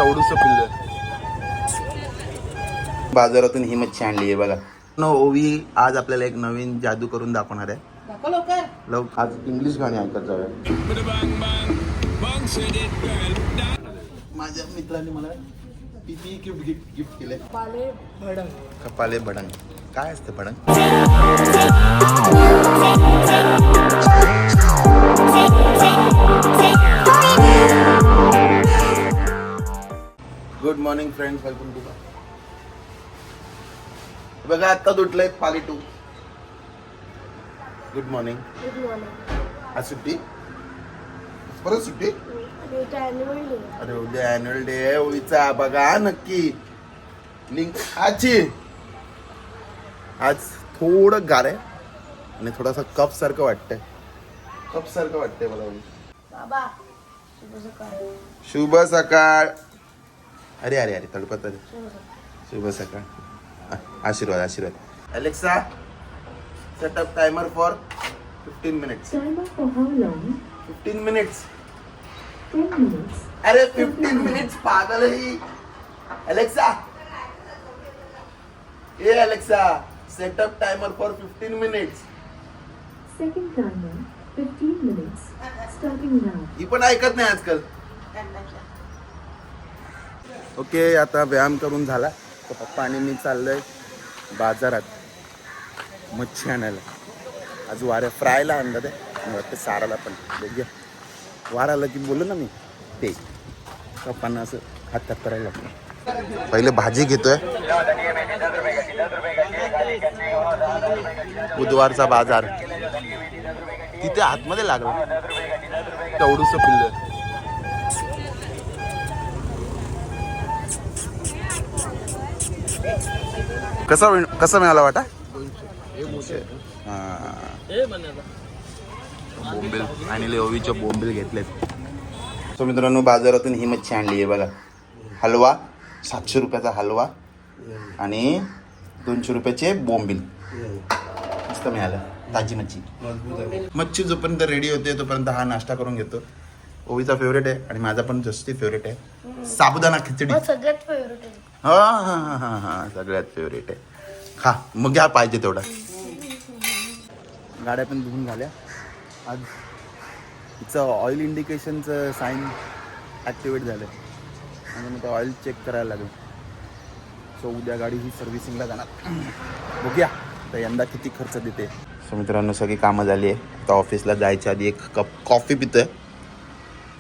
एवढूस पिल्लू बाजारातून ही मच्छी आणली आहे बघा. ओवी आज आपल्याला एक नवीन जादू करून दाखवणार आहे. लवकर आज इंग्लिश गाणी ऐकत जाऊया. माझ्या मित्रांनी मला किती गिफ्ट केले. कपाले भडंग काय असते भडंग? Good morning friends, welcome to बघा आता उठलंय पाली टू. Good morning. आज सुट्टी परत सुट्टी. अरे उद्या अॅन्युअल डे आहे ओवीचा. बघा नक्की लिंक आजची. आज थोडं गार आहे आणि थोडासा कप सारखं वाटतंय. कप सारखं वाटतंय मला ओवी. बाबा शुभ सकाळ. शुभ सकाळ. अरे अरे अरे तडपत अरे. शुभ सकाळ. आशीर्वाद आशीर्वाद. Alexa set up timer for 15 minutes. Timer for how long? 15 minutes. 10 minutes. अरे 15 minutes पागल है. Alexa A Alexa set up timer for 15 minutes. Second timer, 15 minutes. Starting now. ही पण ऐकत नाही आजकाल. ओके आता व्यायाम करून झाला तर पप्पा आणि मी चाललोय बाजारात मच्छी आणायला. आज वाऱ्या फ्रायला आणलं ते आणि वाटतं साराला पण. बघूया वार आलं की बोललो ना मी ते पप्पांना असं हात करायला लागतं. पहिले भाजी घेतोय. बुधवारचा बाजार तिथे आतमध्ये लागला. तेवढूस पिल्लू कसा मिळाला वाटा. बोंबील आणि ओवीचे बोंबील घेतलेत. सो मित्रांनो बाजारातून ही मच्छी आणली आहे बघा. हलवा 700 रुपयाचा हलवा आणि 200 रुपयाचे बोंबील. मस्त मिळालं ताजी मच्छी. मच्छी जोपर्यंत रेडी होते तोपर्यंत हा नाश्ता करून घेतो. ओवीचा फेवरेट आहे आणि माझा पण जास्ती फेवरेट आहे साबुदाणा खिचडी. सगळ्यात फेवरेट आहे. हा हा हा हा हा सगळ्यात फेवरेट आहे. खा मग घ्या पाहिजे तेवढा. गाड्या पण धुवून झाल्या. आज तिचं ऑइल इंडिकेशनचं साईन ॲक्टिवेट झालं आणि मग ऑइल चेक करायला लागेल. सो उद्या गाडी ही सर्व्हिसिंगला जाणार. बघूया तर यंदा किती खर्च देते. सो मित्रांनो सगळी कामं झाली आहे. आता ऑफिसला जायच्या आधी एक कप कॉफी पितोय.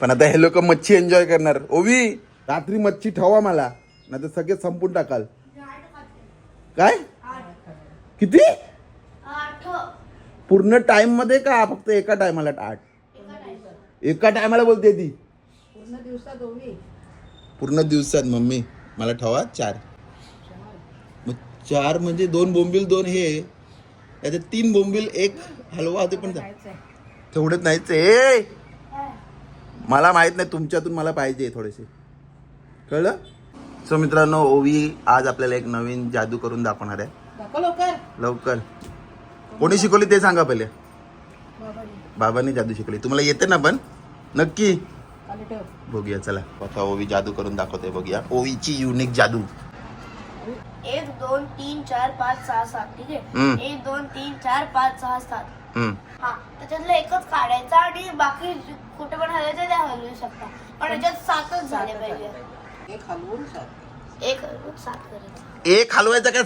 पण आता हे लोक मच्छी एन्जॉय करणार. ओवी रात्री मच्छी ठेवा मला नाही तर सगळे संपून टाकाल. काय किती पूर्ण टाइम मध्ये का फक्त एका टायमाला 8? एका टायमाला बोलते ती. पूर्ण दिवसात मम्मी मला ठेवा 4. मग 4 म्हणजे 2 बोंबील 2 हे त्याच्यात 3 बोंबील 1 हलवा होते. पण तेवढंच नाहीच आहे. मला माहित नाही तुमच्यातून मला पाहिजे थोडेसे. कळलं. सो मित्रांनो ओवी आज आपल्याला एक नवीन जादू करून दाखवणार आहे. लवकर कोणी शिकवली ते सांगा पहिले. बाबांनी जादू शिकवली. तुम्हाला येते ना पण नक्की. बघूया चला आता ओवी जादू करून दाखवते. बघूया ओवीची युनिक जादू. 1 2 3 4 5 6 7. ठीक आहे. 1 2 3 4 5 6 7. हा त्याच्यातलं एकच काढायचा आणि बाकी कुठे पण हलवायचं ते हलवू शकता. पण याच्यात 7च झाले पाहिजे. एक हलवून 7 करायचं. एक हलवायचा का?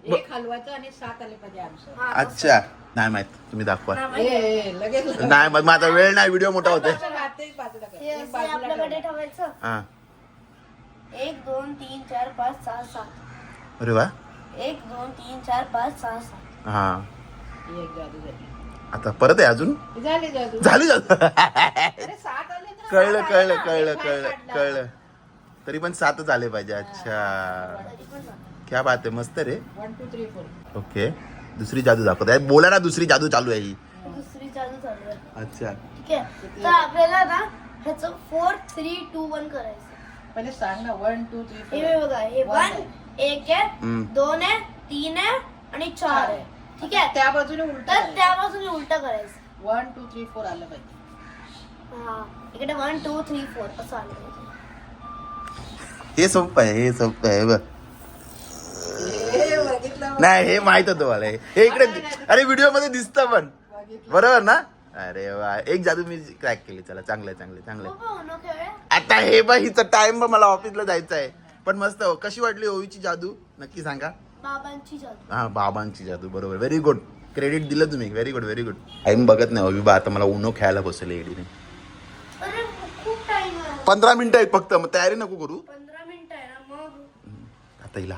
एक हलवायचं आणि 7 आले पाहिजे आन्सर. अच्छा नाही माहित तुम्ही दाखवा. नाही मग माझा वेळ नाही. व्हिडिओ मोठा होतोय. आपल्याकडे ठेवायचं. 1 2 3 4 5 6 7. अरे वा. 1 2 3 4 5 6 7. हा एक जादू झाली. आता परत आहे अजून झाली जादू. झाली अरे 7 आले ना. कळलं कळलं कळलं कळलं कळलं. तरी पण 7च आले पाहिजे. अच्छा क्या बात आहे. मस्त रे. 1 2 3 4. ओके दुसरी जादू दाखवत. बोला ना दुसरी जादू चालू आहे ही. दुसरी चालू चालू आहे. अच्छा ठीक आहे. तर आपल्याला ना ह्याचं 4 3 2 1 करायचं. पहिले सांग ना. 1 2 3 4. हे बघा हे 1 1 आहे 2 आहे 3 आहे आणि 4 आहे. ठीक आहे. त्या बाजूने उलट. तर त्या बाजूने उलट करायचं. 1 2 3 4 आलं पाहिजे. हा इकडे 1 2 3 4 असं आलं पाहिजे. हे सोपं आहे बघ. नाही हे माहित होतं मला हे इकडे अरे व्हिडिओ मध्ये दिसतं पण बरोबर ना. अरे वा एक जादू मी क्रॅक केली. चला चांगलंय. आता हे बघ हिचा टाइम मला ऑफिसला जायचं आहे. पण मस्त कशी वाटली ओवीची जादू नक्की सांगा. बाबांची जादू. हा बाबांची जादू बरोबर. व्हेरी गुड क्रेडिट दिलं तुम्ही. Very good. टाइम बघत नाही ओवी बा आता मला उनो खेळायला बसवलं एडीने. अरे खूप टाइम आहे. 15 मिनिटं आहेत फक्त. मग तयारी नको करू. 15 मिनिटं आहे ना मग. आता हिला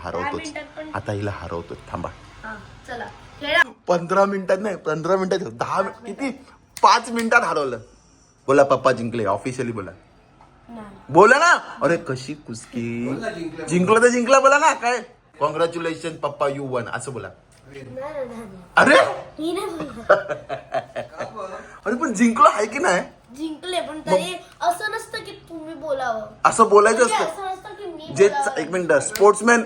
हरवतोच. थांबा. हा चला खेळा. 15 मिनिटात नाही 15 मिनिटात 10 किती 5 मिनिटात हरवलं. बोला पप्पा जिंकले ऑफिशियली बोला. बोला ना. अरे कशी कुस्की. जिंकलं तर जिंकला बोला ना. काय कॉंग्रॅच्युलेशन पप्पा यू वन असं बोला. अरे अरे पण जिंकलो आहे की नाही. जिंकले पण तरी असं नसतं की तुम्ही बोलावं. असं बोलायचं म्हणजे असतं. असं नसतं की मी जे बोलावं.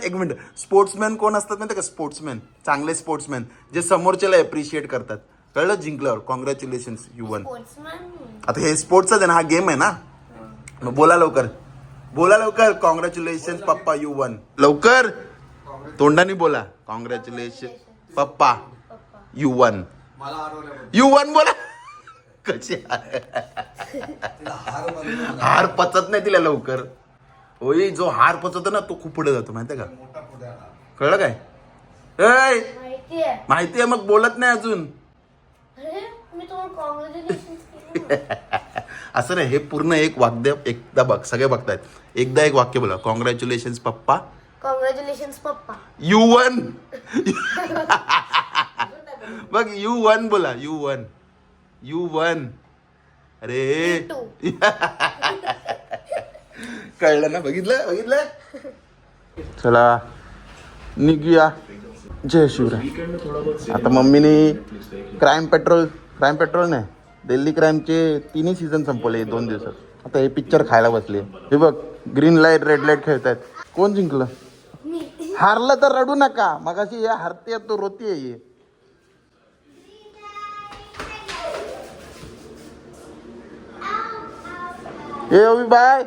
एक मिनिट स्पोर्ट्समॅन कोण असतात माहिती का. स्पोर्ट्समॅन चांगले स्पोर्ट्समॅन जे समोरच्याला अप्रिशिएट करतात. कळलं जिंकल्यावर कॉंग्रॅच्युलेशन यू वन. स्पोर्ट्समॅन. आता हे स्पोर्ट्सच आहे ना. हा गेम आहे ना. मग बोला लवकर कॉंग्रॅच्युलेशन पप्पा यू वन. लवकर तोंडाने बोला कॉंग्रॅच्युलेशन पप्पा यू वन. यू वन बोला. कशी हार पचत नाही तिला लवकर. होय जो हार पचवतो ना तो खूप पुढे जातो माहितीये का. कळलं काय. माहितीये मग बोलत नाही अजून. अरे मी तुम्हाला कॉंग्रॅच्युलेशन केलं. असं नाही हे पूर्ण एक वाक्य एकदा बघ सगळे बघतायत. एकदा एक वाक्य बोला कॉंग्रॅच्युलेशन पप्पा कॉंग्रॅच्युलेशन पप्पा यू वन. बघ यू वन बोला यू वन. अरे कळलं ना. बघितलं. चला निघूया. जय शिवराय. आता मम्मीने क्राईम पेट्रोल नाही दिल्ली क्राईमचे 3 सीझन संपवले 2 दिवसात. आता हे पिक्चर खायला बसले. हे बघ ग्रीन लाईट रेड लाईट खेळतायत. कोण जिंकलं. हारलं तर रडू नका. मगाशी या हरते तो रोती आहे. ये ओवी बाय.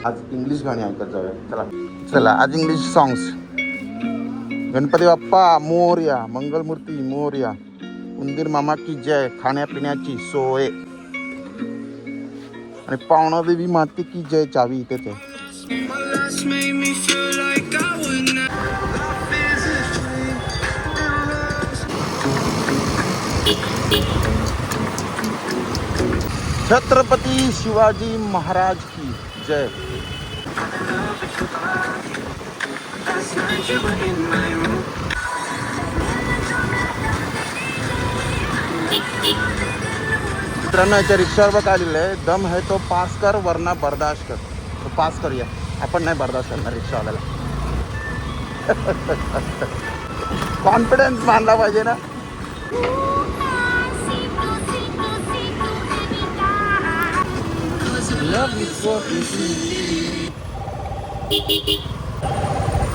आज इंग्लिश गाणी ऐकत जाऊया. चला आज इंग्लिश सॉंग्स. गणपती बाप्पा मोरया. मंगलमूर्ती मोरया. उंदीर मामा की जय. खाण्यापिण्याची सोय आणि पावणादेवी माते की जय. चावी इथेच आहे. छत्रपती शिवाजी महाराज की जय. मित्रांनो याच्या रिक्षावर बघ आलेलं आहे. दम है तो पास कर वरना बर्दाश्त कर. तो पास करूया. आपण नाही बर्दाश्त करणार रिक्षावाल्याला. कॉन्फिडन्स मानला पाहिजे ना.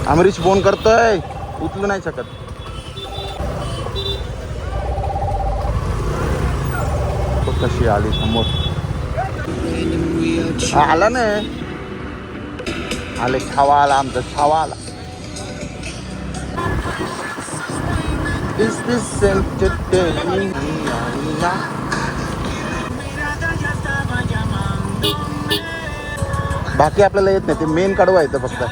अमरीश फोन करतोय उचलू नाही शकत. तो कशी आली समोर. आला नाही. आले छावा आला. आमचा छावा आला. बाकी आपल्याला येत नाही. ते मेन काढवा येतं फक्त.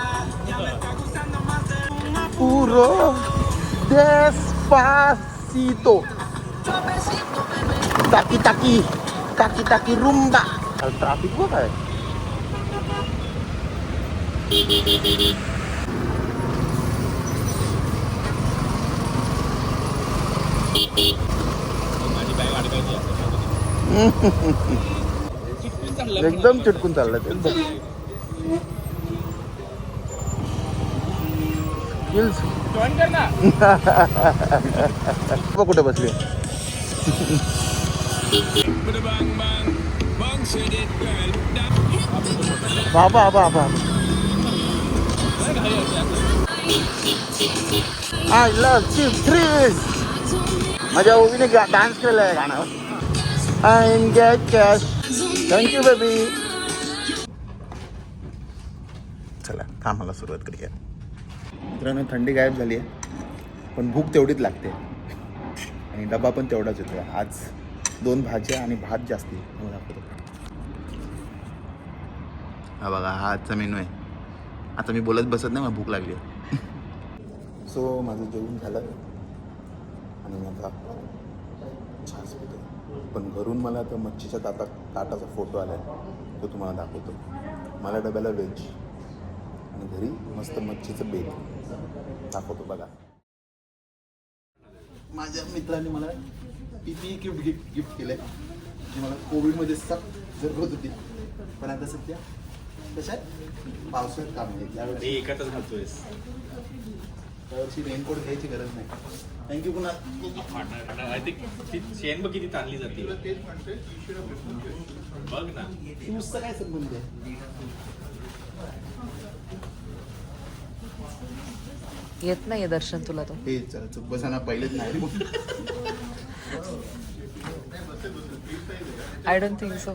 पुरो डेस्पासितो. टाकी टाकी टाकी टाकी रुंबा. ट्रॅफिक बघ आहे. एकदम चिटकून चाललं ते. कुठे बसली. बाबा बाबा आय लव्ह यू थ्रीज. माझ्या ओवीने डान्स केलेला आहे गाण्यावर. I get cash. Thank you baby. कामाला सुरुवात करूया. मित्रांनो थंडी गायब झाली आहे पण भूक तेवढीच लागते आणि डबा पण तेवढाच येतो. आज 2 भाज्या आणि भात जास्ती दाखवतो. हा बघा हा आजचा मेनू आहे. आता मी बोलत बसत नाही मला भूक लागली आहे. सो माझं जेवण झालं आणि मी आता छास पितो. पण घरून मला तर मच्छीच्या ताटाचा फोटो आला आहे तो तुम्हाला दाखवतो. मला डब्याला व्हेज आणि घरी मस्त मच्छीचं बेत दाखवतो बघा. माझ्या मित्राने मला PPE गिफ्ट केलं आहे जी मला कोविडमध्ये सख्त जरगत होती पण आता सध्या कशात पावसाळ्यात काम आहे. यावेळी एकच घालतोयस त्यावर्षी रेनकोट घ्यायची गरज नाही. थँक्यू पुन्हा. आय थिंक ती चेन बघ किती ताणली जाते बघ ना. शूजचा काय संबंध आहे? येत नाहीये दर्शन तुला तो. हे चला चुप बसाना पहिलेच नाही. I don't think so.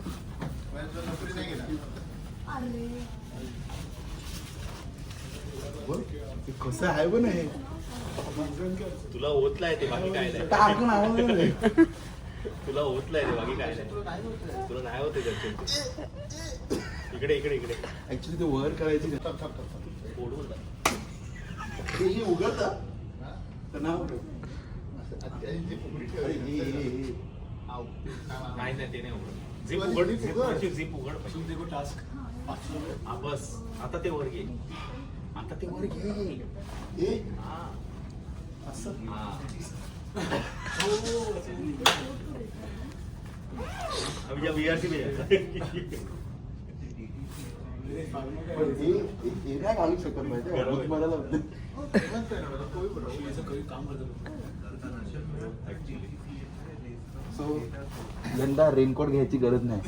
कसं आहे पण हे तुला ओतलाय ते बाकी काय नाही. टाकून आवडलं. तुला ओतलाय ते बाकी काय नाही. तुला नाही होते दर्शन. इकडे इकडे इकडे ऍक्च्युली ते वर करायची ओढून हे उघडत नाव नाही नाही ते नाही उघड. झिप उघड झिप उघड टास्क. हा बस आता ते वर घे. आता ते वर घे. हा असं हा अभी जब VRC में नाही घालू शकत माहिती. सो यंदा रेनकोट घ्यायची गरज नाही.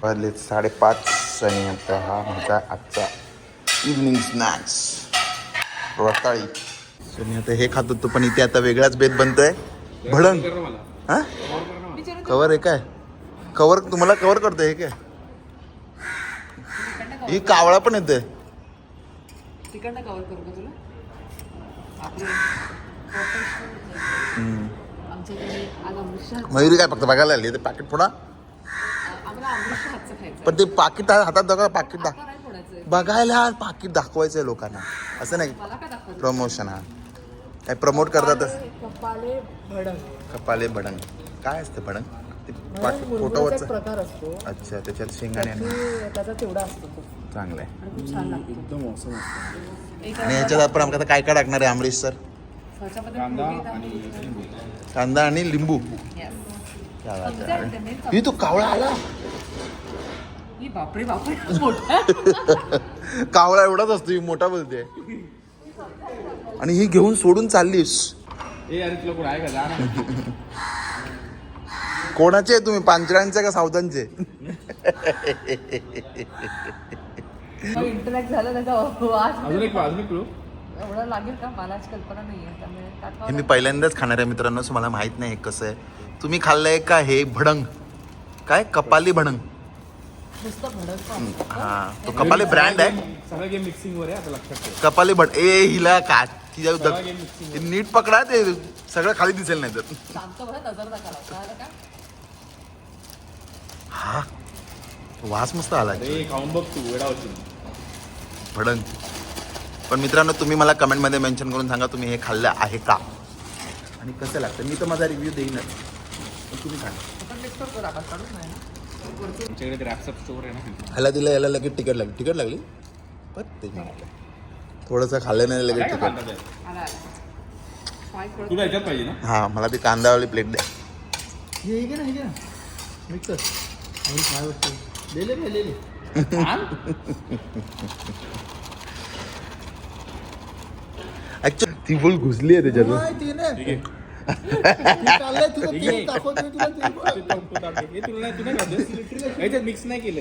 वाजले 5:30 आणि आता हा माझा आजचा इव्हनिंग स्नॅक्स रताळी. सो मी आता हे खात होतो पण इथे आता वेगळाच बेत बनतोय. भडंग. हा कवर आहे काय? कवर तुम्हाला कवर करतोय हे काय? ही कावळा पण येते. तिकडनं कव्हर करू का तुला? आमच्याकडे आज अमृतसर मयुरी काय फक्त बघायला आली ते पॅकेट फोडा. आम्हाला अमृतसर हातचं खायचं. पण ते पाकिट हातात दाखवा. पाकिट आता नाही फोडायचंय. बघायला पाकिट दाखवायचंय लोकांना असं नाही. मला काय दाखवलं? प्रमोशन हा काय प्रमोट करतातच. कपाले भडंग. कपाले भडंग काय असतं भडंग? ते मुरमुऱ्याचा फोटोवरचं. एक प्रकार असतो. अच्छा त्याच्यात शेंगाणे आणि त्याचा तेवढा असतो तो चांगलं आहे. आणि खूप छान लागतो. एकदम औसम असतो. एक आणि ह्याच्यात आपण आता काय काय टाकणार आहे अमरीश सर? ह्याच्यामध्ये पोहे कांदा आणि लिंबू. Yes. क्या बात आहे. ही तो कावळा आला. ही बापरे बापरे मोठा. कावळा एवढाच असतो. ही मोठा बोलते आणि ही घेऊन सोडून चाललीस. कोणाचे तुम्ही पांचऱ्यांचे का सावधानचे? इंटरॅक्ट झालं त्याचा वास एवढा लागेल का मला आज कल्पना नाही आहे त्यामुळे हे टाकावं मी पहिल्यांदाच खाणार आहे मित्रांनो. सो मला माहित नाही हे कसं आहे. तुम्ही खाल्लंय का हे भडंग? काय कपाली भडंग? नुसतं भडक. हा तो कपाली ब्रँड आहे. सगळं गेम मिक्सिंग वर आहे आता लक्षात ठेव. कपाली भड ए हिला का ते नीट पकडा ते सगळं खाली दिसेल नाही तर. शांत बघा नजर नका लावू. का हा वास मस्त आला खाऊन बघ तू वेडा होती भडंग. पण मित्रांनो तुम्ही मला कमेंटमध्ये मेन्शन करून सांगा तुम्ही हे खाल्लं आहे का आणि कसं लागतं. मी तर माझा रिव्ह्यू देईनच पण तुम्ही सांगा. आपण मिक्स करतो आपण काढून नाही ना. तुमच्याकडे ते रॅपसअप स्टोर आहे ना. ह्याला दिलं याला लगेच तिकट लागली पण ते म्हणाले थोडंसं खाल्लं नाही लगेच तिकट. आला आला. फ्राय करून तुला याच्यात पाहिजे ना. हां मला ती कांदावाली प्लेट द्या. ऍक्च्युली ती फुल घुसली आहे त्याच्यात. मिक्स नाही केलं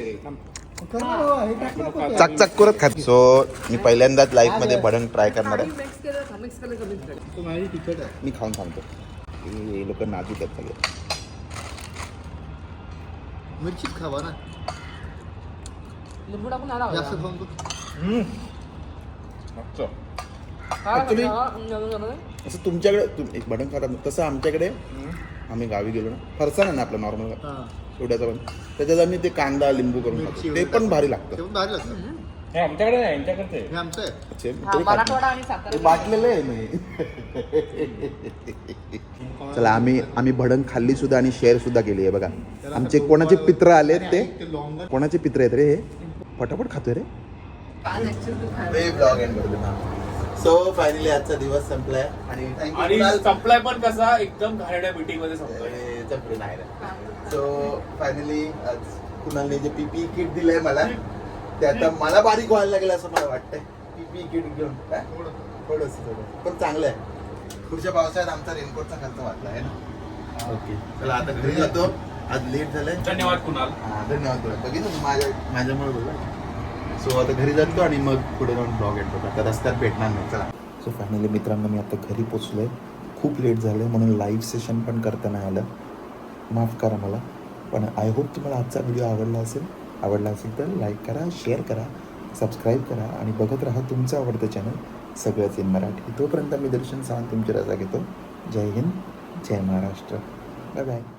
चक चक करत खात. सो मी पहिल्यांदाच लाईफ मध्ये भडंग ट्राय करणार आहे. मिक्स केलं कमीच पडेल. मी खाऊन सांगतो. हे लोक नाजूक आहेत सगळे. मिरचीच खावा ना लिंबू टाकून आला जास्त खाऊन बघ. Actually, असं तुमच्याकडे एक भडंग खातात ना, तसं आमच्याकडे आम्ही गावी गेलो ना फरसाण आहे ना आपलं नॉर्मल हा. एवढ्याचा पण त्याच्यात आम्ही ते कांदा लिंबू करून मिरची खातो ते पण भारी लागतं ते पण भारी लागतं हे आमच्याकडे नाही यांच्याकडे हे आमचं आहे अच्छा, ते हा, खात मराठवाडा नाही. आणि सातारा ते बाटलेलं आहे मी चला आम्ही भडंग खाल्ली सुद्धा आणि शेअर सुद्धा केली आहे बघा आमचे कोणाचे पित्र आले ते लॉंगर कोणाचे पित्र आहेत रे हे पटापट खातोय रे सो फायनली आजचा दिवस संपलाय आणि आणि संपलाय पण कसा एकदम घाणेरड्या मीटिंग मध्ये संपलाय सो फायनली आज कुणालने जे पीपी किट दिलंय मला ते आता मला बारीक व्हायला लागेल असं मला वाटतंय पीपी किट घेऊन काय थोडंसं पण चांगलं आहे पुढच्या पावसाळ्यात आमचा रेनकोटचा खर्च वाटला आहे ना ओके चला आता घरी जातो आज लेट झालंय धन्यवाद कुणाल धन्यवाद तुला बघितलं माझ्यामुळे बोला सो आता घरी जातो आणि मग पुढे जाऊन ब्लॉग येतो आता रस्त्यात भेटणार नाही चला सो फायनली मित्रांनो मी आता घरी पोचलोय खूप लेट झालं म्हणून लाईव्ह सेशन पण करता नाही आलं माफ करा मला पण आय होप तुम्हाला आजचा व्हिडिओ आवडला असेल तर लाईक करा शेअर करा सबस्क्राईब करा आणि बघत राहा तुमचं आवडतं चॅनल सगळंच इन मराठी तोपर्यंत मी दर्शन सावंत तुमची रजा घेतो जय हिंद जय महाराष्ट्र बाय बाय